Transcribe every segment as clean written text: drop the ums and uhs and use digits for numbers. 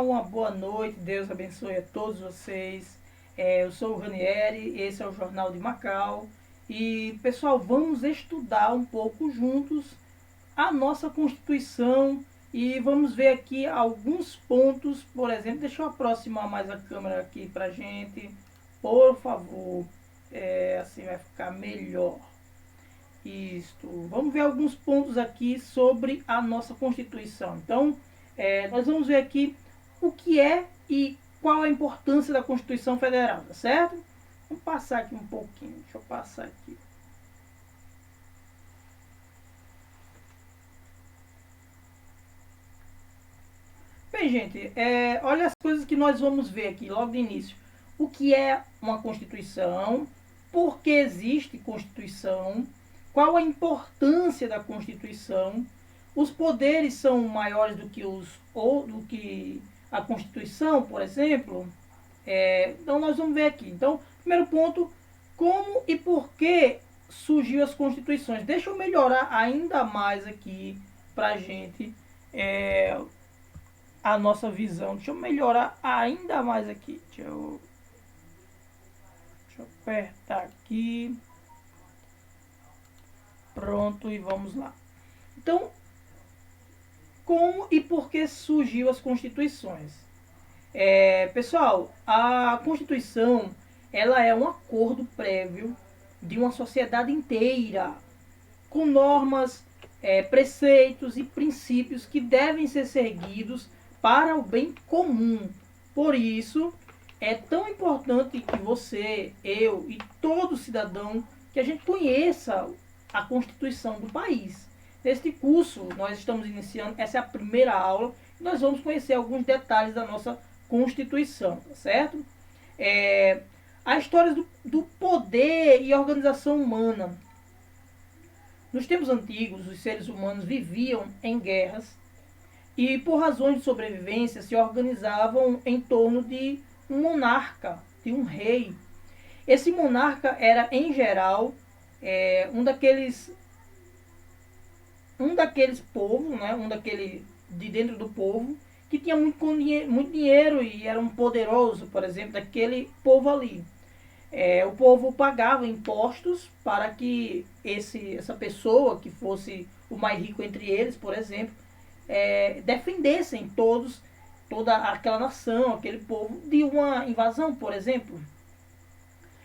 pessoal, uma boa noite, Deus abençoe a todos vocês. Eu sou o Ranieri, esse é o Jornal de Macau. E pessoal, vamos estudar um pouco juntos a nossa Constituição e vamos ver aqui alguns pontos. Por exemplo, deixa eu aproximar mais a câmera aqui pra gente, por favor, assim vai ficar melhor. Isto. Vamos ver alguns pontos aqui sobre a nossa Constituição. Então, nós vamos ver aqui o que é e qual a importância da Constituição Federal, tá certo? Vamos passar aqui um pouquinho. Deixa eu passar aqui. Bem, gente, olha as coisas que nós vamos ver aqui logo de início. O que é uma Constituição? Por que existe Constituição? Qual a importância da Constituição? Os poderes são maiores do que a Constituição, por exemplo? Então nós vamos ver aqui. Então, primeiro ponto, como e por que surgiu as Constituições? Deixa eu melhorar ainda mais aqui pra gente a nossa visão. Deixa eu melhorar ainda mais aqui. Deixa eu apertar aqui. Pronto, e vamos lá. Então, como e por que surgiu as Constituições? Pessoal, a Constituição ela é um acordo prévio de uma sociedade inteira, com normas, preceitos e princípios que devem ser seguidos para o bem comum. Por isso, é tão importante que você, eu e todo cidadão, que a gente conheça a Constituição do país. Neste curso, nós estamos iniciando, essa é a primeira aula, e nós vamos conhecer alguns detalhes da nossa Constituição, tá certo? A história do poder e organização humana. Nos tempos antigos, os seres humanos viviam em guerras e, por razões de sobrevivência, se organizavam em torno de um monarca, de um rei. Esse monarca era, em geral, um daqueles povos, né, de dentro do povo, que tinha muito dinheiro e era um poderoso, por exemplo, daquele povo ali. O povo pagava impostos para que essa pessoa, que fosse o mais rico entre eles, por exemplo, defendessem toda aquela nação, aquele povo, de uma invasão, por exemplo.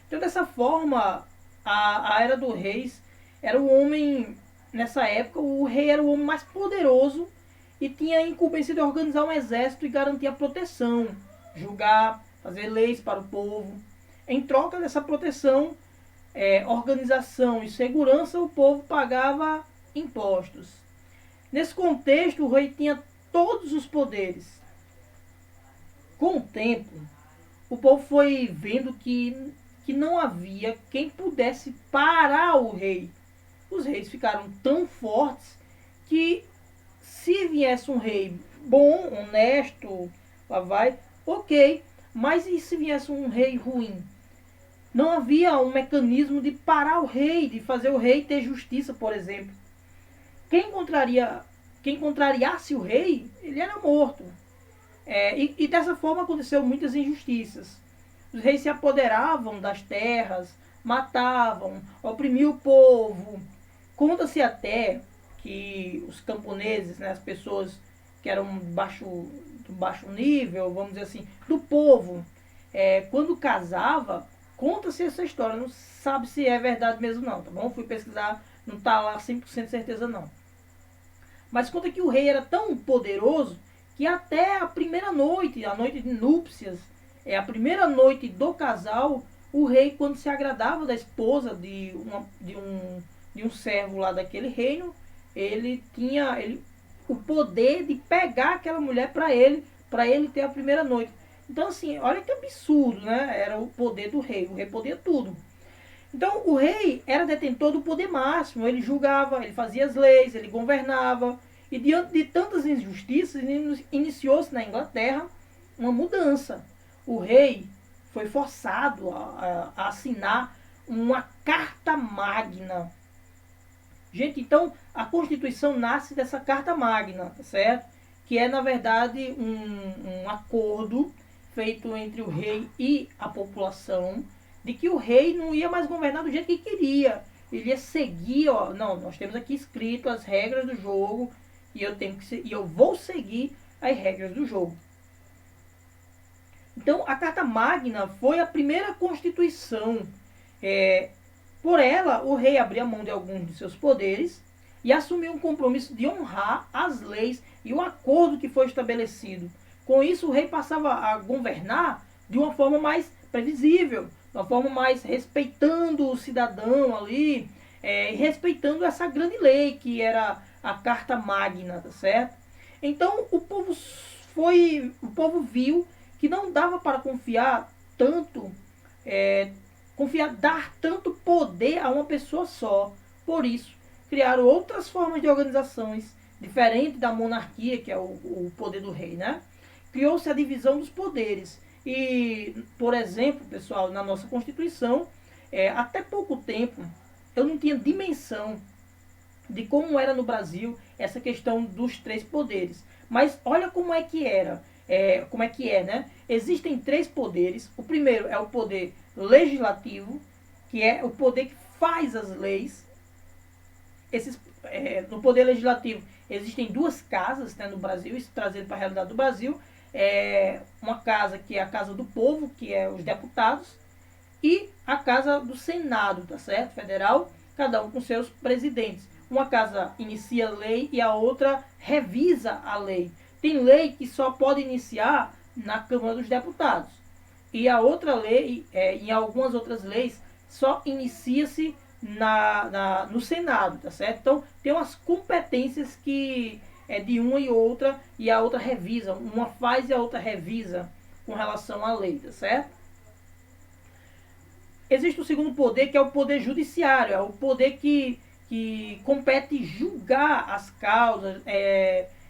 Então, dessa forma, a era dos reis era o homem, nessa época, o rei era o homem mais poderoso e tinha a incumbência de organizar um exército e garantir a proteção, julgar, fazer leis para o povo. Em troca dessa proteção, organização e segurança, o povo pagava impostos. Nesse contexto, o rei tinha todos os poderes. Com o tempo, o povo foi vendo que não havia quem pudesse parar o rei. Os reis ficaram tão fortes que, se viesse um rei bom, honesto, lá vai, ok. Mas e se viesse um rei ruim? Não havia um mecanismo de parar o rei, de fazer o rei ter justiça, por exemplo. Quem contrariasse o rei, ele era morto. E dessa forma aconteceu muitas injustiças. Os reis se apoderavam das terras, matavam, oprimiam o povo. Conta-se até que os camponeses, né, as pessoas que eram do baixo nível, vamos dizer assim, do povo, quando casava, conta-se essa história, não sabe se é verdade mesmo não, tá bom? Fui pesquisar, não está lá 100% certeza não. Mas conta que o rei era tão poderoso que até a primeira noite, a noite de núpcias, a primeira noite do casal, o rei, quando se agradava da esposa de um servo lá daquele reino, ele tinha o poder de pegar aquela mulher para ele ter a primeira noite. Então, assim, olha que absurdo, né? Era o poder do rei. O rei podia tudo. Então, o rei era detentor do poder máximo. Ele julgava, ele fazia as leis, ele governava. E diante de tantas injustiças, iniciou-se na Inglaterra uma mudança. O rei foi forçado a assinar uma Carta Magna. Gente, então, a Constituição nasce dessa Carta Magna, tá certo? que é na verdade um acordo feito entre o rei e a população, de que o rei não ia mais governar do jeito que queria. Ele ia seguir, ó, não, nós temos aqui escrito as regras do jogo e eu vou seguir as regras do jogo. Então, a Carta Magna foi a primeira constituição. Por ela, o rei abria mão de alguns de seus poderes e assumiu um compromisso de honrar as leis e o acordo que foi estabelecido. Com isso, o rei passava a governar de uma forma mais previsível, de uma forma mais respeitando o cidadão ali, respeitando essa grande lei que era a Carta Magna, tá certo? Então, o povo viu que não dava para confiar tanto, dar tanto poder a uma pessoa só. Por isso, criaram outras formas de organizações, diferente da monarquia, que é o poder do rei, né? Criou-se a divisão dos poderes. E, por exemplo, pessoal, na nossa Constituição, até pouco tempo, eu não tinha dimensão de como era no Brasil essa questão dos 3 poderes. Mas olha como é que era. Como é que é, né? Existem 3 poderes. O primeiro é o poder legislativo, que é o poder que faz as leis. No poder legislativo existem 2 casas, né, no Brasil, isso trazendo para a realidade do Brasil. Uma casa que é a casa do povo, que é os deputados, e a casa do Senado, tá certo? Federal, cada um com seus presidentes. Uma casa inicia a lei e a outra revisa a lei. Tem lei que só pode iniciar na Câmara dos Deputados. E a outra lei, em algumas outras leis, só inicia-se no Senado, tá certo? Então, tem umas competências que é de uma e outra, e a outra revisa. Uma faz e a outra revisa com relação à lei, tá certo? Existe o segundo poder, que é o poder judiciário. É o poder que compete julgar as causas.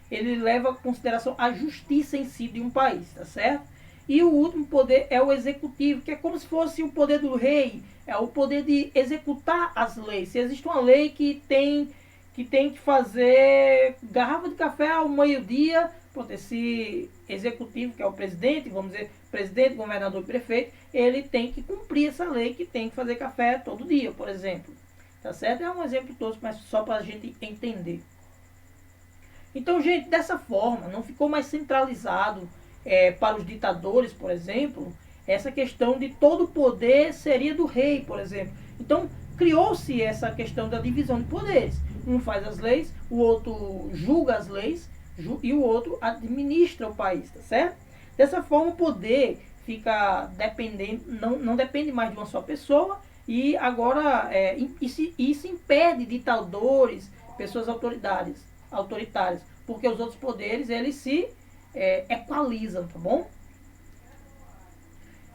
Ele leva em consideração a justiça em si de um país, tá certo? E o último poder é o executivo, que é como se fosse o poder do rei, é o poder de executar as leis. Se existe uma lei que tem que fazer garrafa de café ao meio-dia, esse executivo, que é o presidente, vamos dizer, presidente, governador e prefeito, ele tem que cumprir essa lei que tem que fazer café todo dia, por exemplo. Tá certo? É um exemplo todo, mas só para a gente entender. Então, gente, dessa forma, não ficou mais centralizado para os ditadores, por exemplo, essa questão de todo o poder seria do rei, por exemplo. Então, criou-se essa questão da divisão de poderes. Um faz as leis, o outro julga as leis e o outro administra o país, tá certo? Dessa forma, o poder fica dependendo, não depende mais de uma só pessoa, e agora isso impede ditadores, pessoas autoritárias, porque os outros poderes eles se equalizam, tá bom?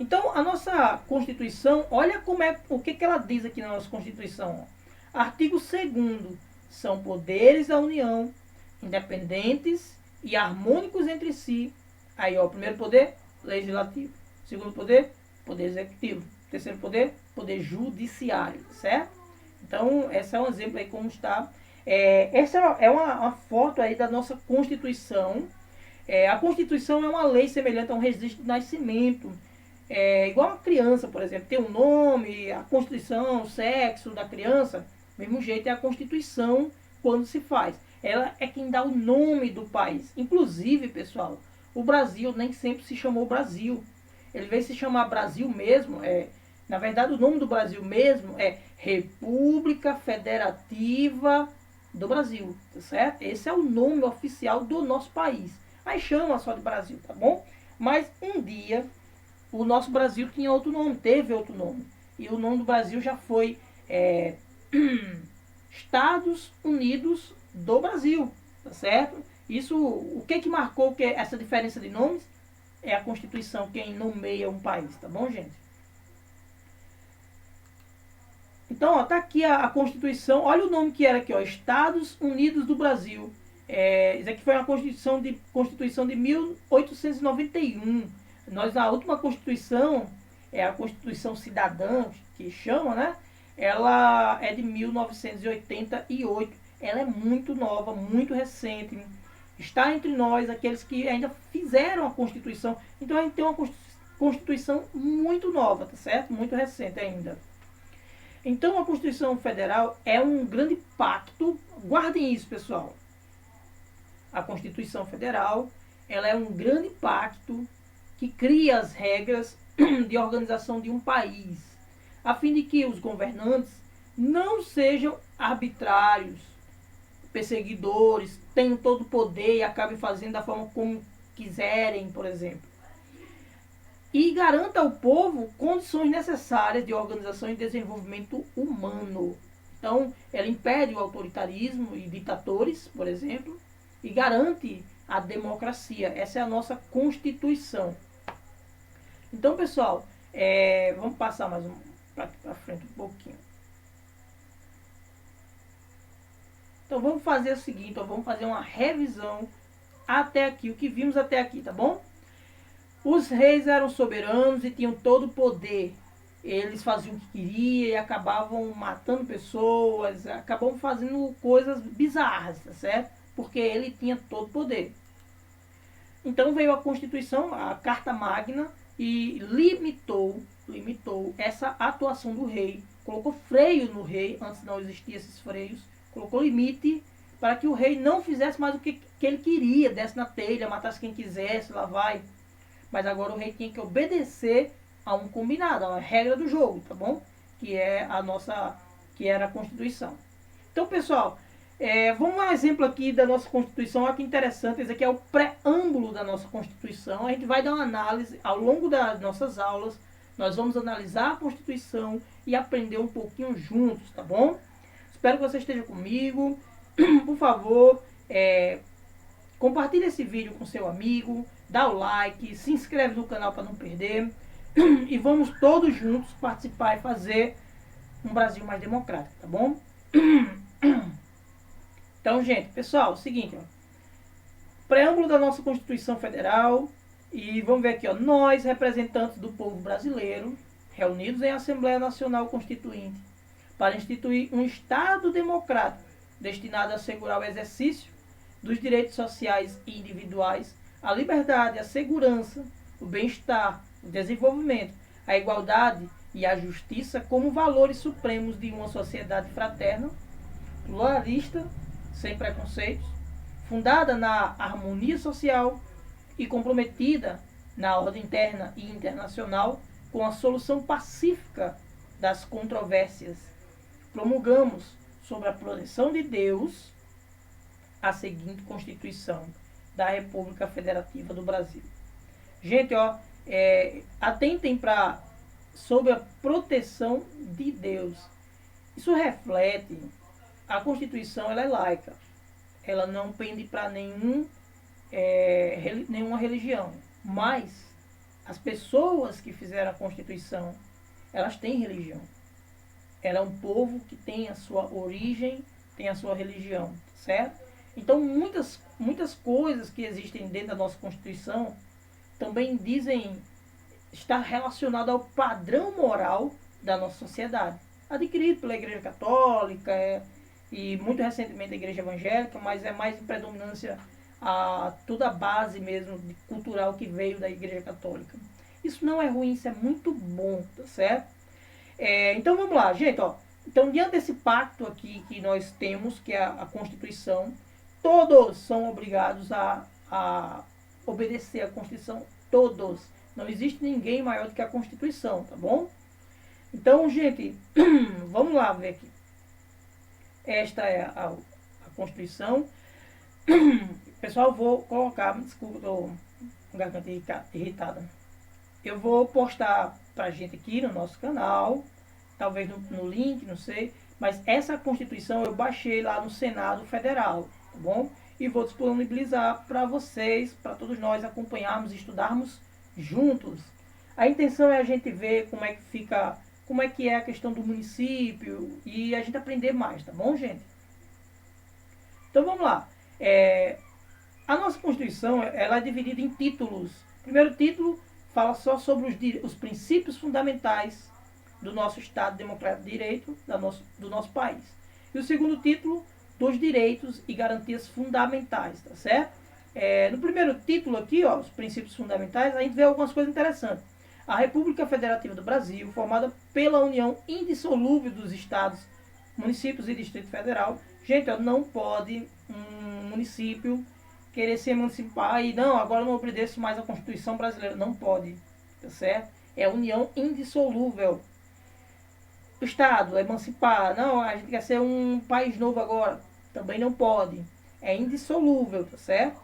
Então, a nossa Constituição, olha o que ela diz aqui na nossa Constituição. Ó. Artigo 2º, são poderes da União, independentes e harmônicos entre si. Aí, ó, o primeiro poder, legislativo. Segundo poder, poder executivo. Terceiro poder, poder judiciário, certo? Então, esse é um exemplo aí como está. Essa é uma foto aí da nossa Constituição. A Constituição é uma lei semelhante a um registro de nascimento. Igual uma criança, por exemplo, tem um nome, a Constituição, o sexo da criança, do mesmo jeito é a Constituição quando se faz. Ela é quem dá o nome do país. Inclusive, pessoal, o Brasil nem sempre se chamou Brasil. Ele veio se chamar Brasil mesmo, na verdade o nome do Brasil mesmo é República Federativa do Brasil, tá certo? Esse é o nome oficial do nosso país. Aí chama só de Brasil, tá bom? Mas um dia o nosso Brasil tinha outro nome, teve outro nome. E o nome do Brasil já foi Estados Unidos do Brasil, tá certo? Isso, o que marcou essa diferença de nomes? É a Constituição quem nomeia um país, tá bom, gente? Então, ó, tá aqui a Constituição. Olha o nome que era aqui, ó, Estados Unidos do Brasil. Isso aqui foi uma Constituição de 1891. Nós, na última Constituição, a Constituição Cidadã, que chama, né? Ela é de 1988. Ela é muito nova, muito recente. Está entre nós aqueles que ainda fizeram a Constituição. Então a gente tem uma Constituição muito nova, tá certo? Muito recente ainda. Então a Constituição Federal é um grande pacto. Guardem isso, pessoal. A Constituição Federal, ela é um grande pacto que cria as regras de organização de um país, a fim de que os governantes não sejam arbitrários, perseguidores, tenham todo o poder e acabem fazendo da forma como quiserem, por exemplo. E garanta ao povo condições necessárias de organização e desenvolvimento humano. Então, ela impede o autoritarismo e ditadores, por exemplo, e garante a democracia. Essa é a nossa Constituição. Então, pessoal, vamos passar mais para frente um pouquinho. Então, vamos fazer o seguinte, vamos fazer uma revisão até aqui, o que vimos até aqui, tá bom? Os reis eram soberanos e tinham todo o poder. Eles faziam o que queriam e acabavam matando pessoas, acabavam fazendo coisas bizarras, tá certo? Porque ele tinha todo o poder. Então veio a Constituição, a Carta Magna, e limitou essa atuação do rei. Colocou freio no rei, antes não existiam esses freios. Colocou limite para que o rei não fizesse mais o que ele queria, desse na telha, matasse quem quisesse, lá vai. Mas agora o rei tinha que obedecer a um combinado, a uma regra do jogo, tá bom? Que é que era a Constituição. Então, pessoal, vamos a um exemplo aqui da nossa Constituição. Olha que interessante, esse aqui é o preâmbulo da nossa Constituição. A gente vai dar uma análise ao longo das nossas aulas. Nós vamos analisar a Constituição e aprender um pouquinho juntos, tá bom? Espero que você esteja comigo. Por favor, compartilhe esse vídeo com seu amigo, dá o like, se inscreve no canal para não perder. E vamos todos juntos participar e fazer um Brasil mais democrático, tá bom? Então, gente, pessoal, é o seguinte, preâmbulo da nossa Constituição Federal, e vamos ver aqui, nós, representantes do povo brasileiro, reunidos em Assembleia Nacional Constituinte, para instituir um Estado democrático, destinado a assegurar o exercício dos direitos sociais e individuais, a liberdade, a segurança, o bem-estar, o desenvolvimento, a igualdade e a justiça como valores supremos de uma sociedade fraterna, pluralista, sem preconceitos, fundada na harmonia social e comprometida na ordem interna e internacional com a solução pacífica das controvérsias. Promulgamos, sob a proteção de Deus, a seguinte Constituição da República Federativa do Brasil. Gente, atentem para sob a proteção de Deus. Isso reflete, a Constituição ela é laica. Ela não pende para nenhuma religião. Mas as pessoas que fizeram a Constituição, elas têm religião. Ela é um povo que tem a sua origem, tem a sua religião, certo? Então muitas coisas que existem dentro da nossa Constituição também dizem estar relacionado ao padrão moral da nossa sociedade, adquirido pela Igreja Católica e muito recentemente a Igreja Evangélica, mas é mais em predominância a toda a base mesmo cultural que veio da Igreja Católica. Isso não é ruim, isso é muito bom, tá certo? Então vamos lá, gente, Então, diante desse pacto aqui que nós temos, que é a Constituição, todos são obrigados a obedecer a Constituição, todos. Não existe ninguém maior do que a Constituição, tá bom? Então, gente, vamos lá ver aqui. Esta é a Constituição. Pessoal, vou colocar, desculpa, estou com a garganta irritada. Eu vou postar pra gente aqui no nosso canal, talvez no link, não sei. Mas essa Constituição eu baixei lá no Senado Federal, tá bom? E vou disponibilizar para vocês, para todos nós acompanharmos e estudarmos juntos. A intenção é a gente ver como é que fica, como é que é a questão do município e a gente aprender mais, tá bom, gente? Então vamos lá. A nossa Constituição ela é dividida em títulos. O primeiro título fala só sobre os princípios fundamentais do nosso Estado Democrático de Direito do nosso país. E o segundo título, dos direitos e garantias fundamentais, tá certo? No primeiro título aqui, ó, os princípios fundamentais, a gente vê algumas coisas interessantes. A República Federativa do Brasil, formada pela união indissolúvel dos estados, municípios e Distrito Federal. Gente, ó, não pode um município querer ser municipal e não, agora não obedeço mais a Constituição brasileira. Não pode, tá certo? É união indissolúvel. O Estado, emancipar, não, a gente quer ser um país novo agora. Também não pode. É indissolúvel, tá certo?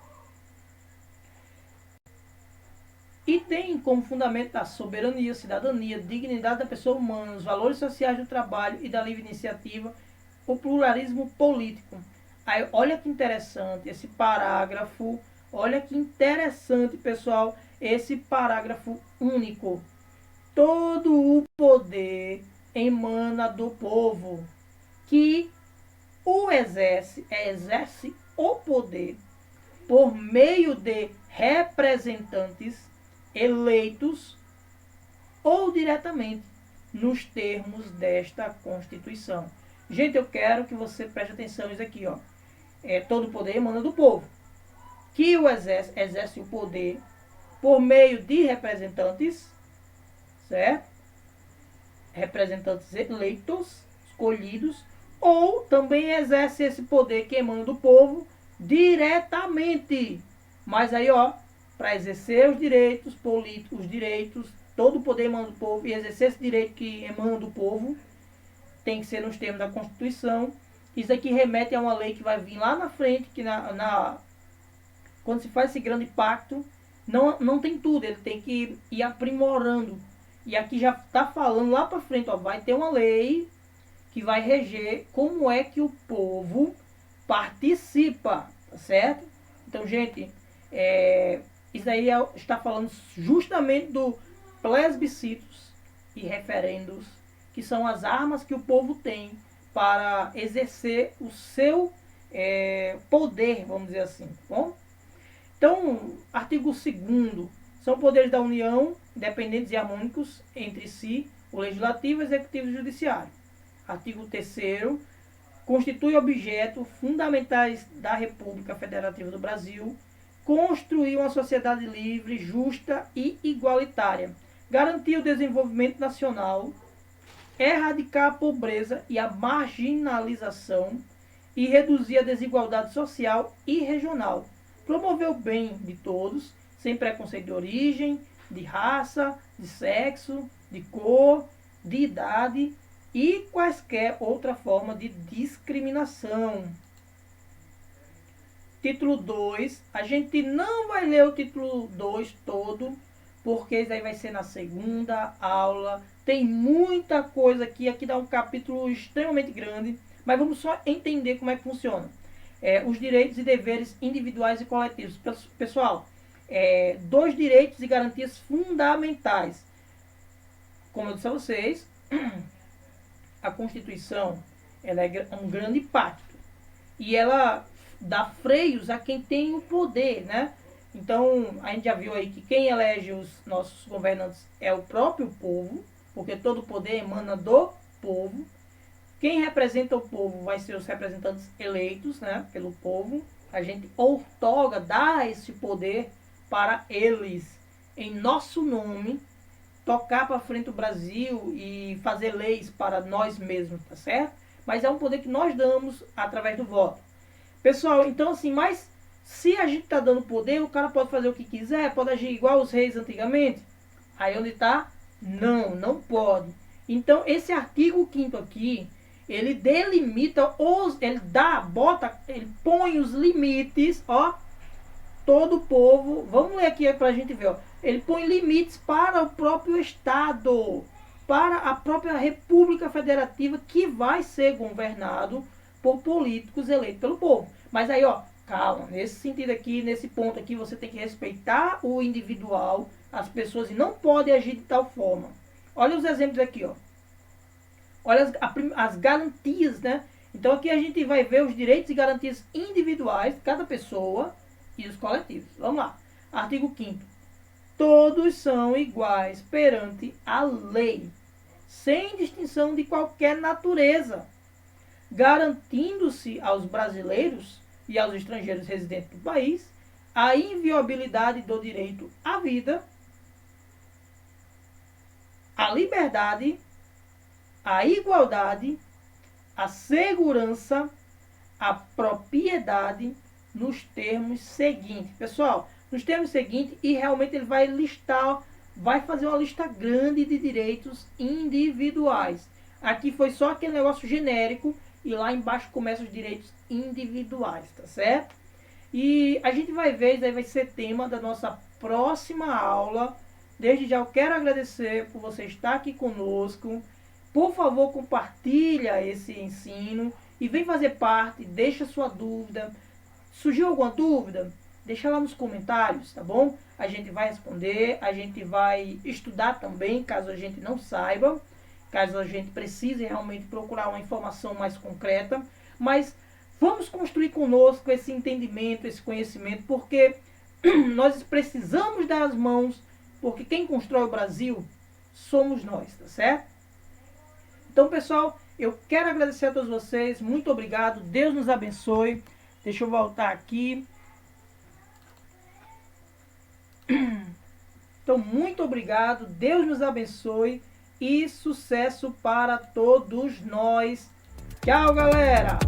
E tem como fundamento a soberania, cidadania, dignidade da pessoa humana, os valores sociais do trabalho e da livre iniciativa, o pluralismo político. Aí, olha que interessante esse parágrafo, olha que interessante, pessoal, esse parágrafo único. Todo o poder emana do povo, que o exerce o poder por meio de representantes eleitos ou diretamente nos termos desta Constituição. Gente, eu quero que você preste atenção nisso aqui, ó. Todo o poder emana do povo, que o exerce o poder por meio de representantes, certo? Representantes eleitos, escolhidos, ou também exerce esse poder que emana do povo diretamente. Mas aí, ó, para exercer os direitos políticos, os direitos, todo o poder emana do povo, e exercer esse direito que emana do povo, tem que ser nos termos da Constituição. Isso aqui remete a uma lei que vai vir lá na frente, que quando se faz esse grande pacto, não tem tudo, ele tem que ir aprimorando. E aqui já está falando lá para frente, ó, vai ter uma lei que vai reger como é que o povo participa, tá certo? Então, gente, isso aí está falando justamente do plebiscitos e referendos, que são as armas que o povo tem para exercer o seu poder, vamos dizer assim. Bom? Então, artigo 2º, são poderes da União, independentes e harmônicos entre si, o Legislativo, Executivo e Judiciário. Artigo 3º, constitui objeto fundamentais da República Federativa do Brasil, construir uma sociedade livre, justa e igualitária, garantir o desenvolvimento nacional, erradicar a pobreza e a marginalização e reduzir a desigualdade social e regional, promover o bem de todos, sem preconceito de origem, de raça, de sexo, de cor, de idade e quaisquer outra forma de discriminação. Título 2, a gente não vai ler o título 2 todo, porque isso aí vai ser na segunda aula. Tem muita coisa aqui dá um capítulo extremamente grande, mas vamos só entender como é que funciona. Os direitos e deveres individuais e coletivos. Pessoal, 2 direitos e garantias fundamentais. Como eu disse a vocês, a Constituição ela é um grande pacto e ela dá freios a quem tem o poder, né? Então, a gente já viu aí que quem elege os nossos governantes é o próprio povo, porque todo o poder emana do povo. Quem representa o povo vai ser os representantes eleitos, né, pelo povo. A gente outorga, dá esse poder para eles, em nosso nome, tocar para frente o Brasil e fazer leis para nós mesmos, tá certo? Mas é um poder que nós damos através do voto. Pessoal, então assim, mas se a gente está dando poder, o cara pode fazer o que quiser, pode agir igual os reis antigamente? Aí onde está? Não, não pode. Então esse artigo 5º aqui, ele delimita, ele põe os limites, ó, todo o povo, vamos ler aqui para a gente ver, ó, ele põe limites para o próprio Estado, para a própria República Federativa, que vai ser governado por políticos eleitos pelo povo. Mas aí, ó, calma, nesse sentido aqui, nesse ponto aqui, você tem que respeitar o individual, as pessoas, e não pode agir de tal forma. Olha os exemplos aqui, ó. Olha as garantias, né? Então aqui a gente vai ver os direitos e garantias individuais de cada pessoa e os coletivos. Vamos lá. Artigo 5º. Todos são iguais perante a lei, sem distinção de qualquer natureza, garantindo-se aos brasileiros e aos estrangeiros residentes do país a inviolabilidade do direito à vida, a liberdade, a igualdade, a segurança, a propriedade nos termos seguintes. Pessoal, nos termos seguintes, e realmente ele vai listar, vai fazer uma lista grande de direitos individuais. Aqui foi só aquele negócio genérico e lá embaixo começam os direitos individuais, tá certo? E a gente vai ver, isso aí vai ser tema da nossa próxima aula. Desde já eu quero agradecer por você estar aqui conosco. Por favor, compartilha esse ensino e vem fazer parte, deixa sua dúvida. Surgiu alguma dúvida? Deixa lá nos comentários, tá bom? A gente vai responder, a gente vai estudar também, caso a gente não saiba, caso a gente precise realmente procurar uma informação mais concreta. Mas vamos construir conosco esse entendimento, esse conhecimento, porque nós precisamos dar as mãos, porque quem constrói o Brasil somos nós, tá certo? Então, pessoal, eu quero agradecer a todos vocês, muito obrigado, Deus nos abençoe. Deixa eu voltar aqui. Então, muito obrigado, Deus nos abençoe e sucesso para todos nós. Tchau, galera!